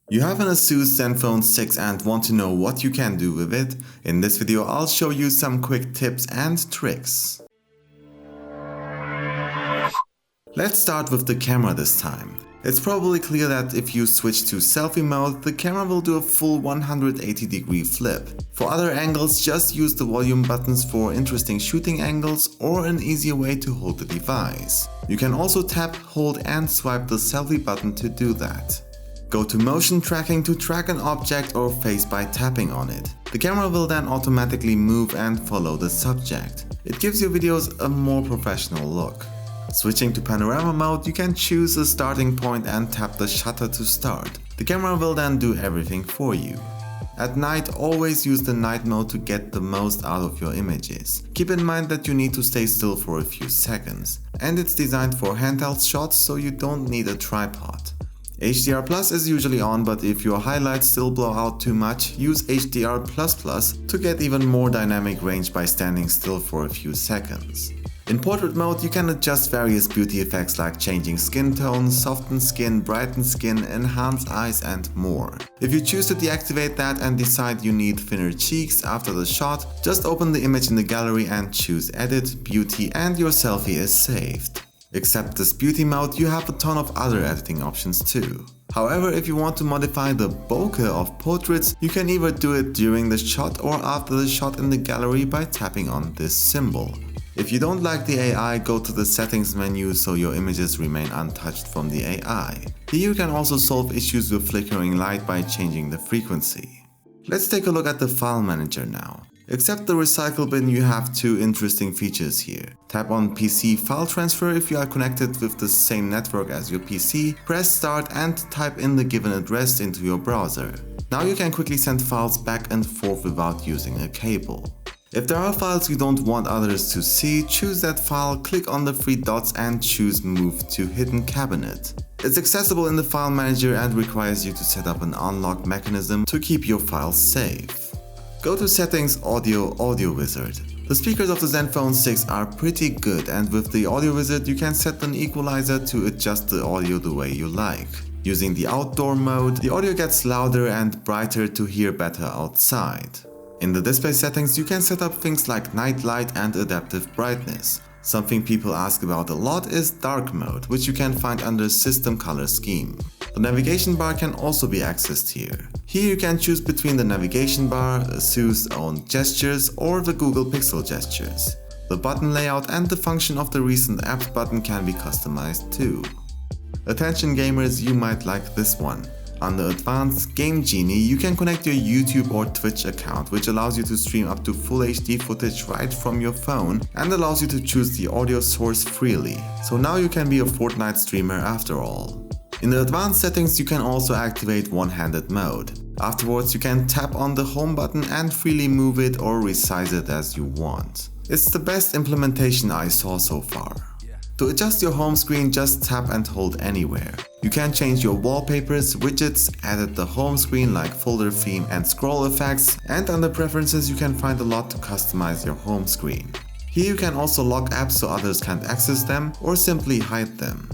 You have an Asus Zenfone 6 and want to know what you can do with it? In this video I'll show you some quick tips and tricks. Let's start with the camera this time. It's probably clear that if you switch to selfie mode, the camera will do a full 180-degree flip. For other angles, just use the volume buttons for interesting shooting angles or an easier way to hold the device. You can also tap, hold and swipe the selfie button to do that. Go to motion tracking to track an object or face by tapping on it. The camera will then automatically move and follow the subject. It gives your videos a more professional look. Switching to panorama mode, you can choose a starting point and tap the shutter to start. The camera will then do everything for you. At night, always use the night mode to get the most out of your images. Keep in mind that you need to stay still for a few seconds. And it's designed for handheld shots, so you don't need a tripod. HDR Plus is usually on, but if your highlights still blow out too much, use HDR++ to get even more dynamic range by standing still for a few seconds. In portrait mode, you can adjust various beauty effects like changing skin tone, soften skin, brighten skin, enhance eyes and more. If you choose to deactivate that and decide you need thinner cheeks after the shot, just open the image in the gallery and choose Edit, Beauty and your selfie is saved. Except this beauty mode, you have a ton of other editing options too. However, if you want to modify the bokeh of portraits, you can either do it during the shot or after the shot in the gallery by tapping on this symbol. If you don't like the AI, go to the settings menu so your images remain untouched from the AI. Here you can also solve issues with flickering light by changing the frequency. Let's take a look at the file manager now. Except the recycle bin, you have two interesting features here. Tap on PC file transfer if you are connected with the same network as your PC, press start and type in the given address into your browser. Now you can quickly send files back and forth without using a cable. If there are files you don't want others to see, choose that file, click on the three dots and choose Move to Hidden Cabinet. It's accessible in the file manager and requires you to set up an unlock mechanism to keep your files safe. Go to Settings, Audio Wizard. The speakers of the Zenfone 6 are pretty good, and with the Audio Wizard you can set an equalizer to adjust the audio the way you like. Using the outdoor mode, the audio gets louder and brighter to hear better outside. In the display settings, you can set up things like night light and adaptive brightness. Something people ask about a lot is dark mode, which you can find under System Color Scheme. The navigation bar can also be accessed here. Here you can choose between the navigation bar, Asus own gestures or the Google Pixel gestures. The button layout and the function of the recent apps button can be customized too. Attention gamers, you might like this one. Under Advanced Game Genie, you can connect your YouTube or Twitch account, which allows you to stream up to full HD footage right from your phone and allows you to choose the audio source freely. So now you can be a Fortnite streamer after all. In the advanced settings, you can also activate one-handed mode. Afterwards, you can tap on the home button and freely move it or resize it as you want. It's the best implementation I saw so far. To adjust your home screen, just tap and hold anywhere. You can change your wallpapers, widgets, edit the home screen like folder theme and scroll effects, and under preferences you can find a lot to customize your home screen. Here you can also lock apps so others can't access them or simply hide them.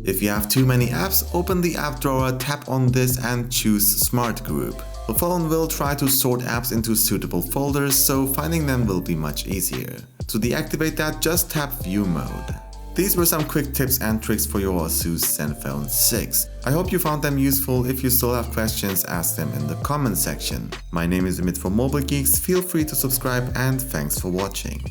If you have too many apps, open the app drawer, tap on this and choose Smart Group. The phone will try to sort apps into suitable folders, so finding them will be much easier. To deactivate that, just tap View Mode. These were some quick tips and tricks for your Asus Zenfone 6. I hope you found them useful. If you still have questions, ask them in the comment section. My name is Amit from Mobile Geeks, feel free to subscribe and thanks for watching.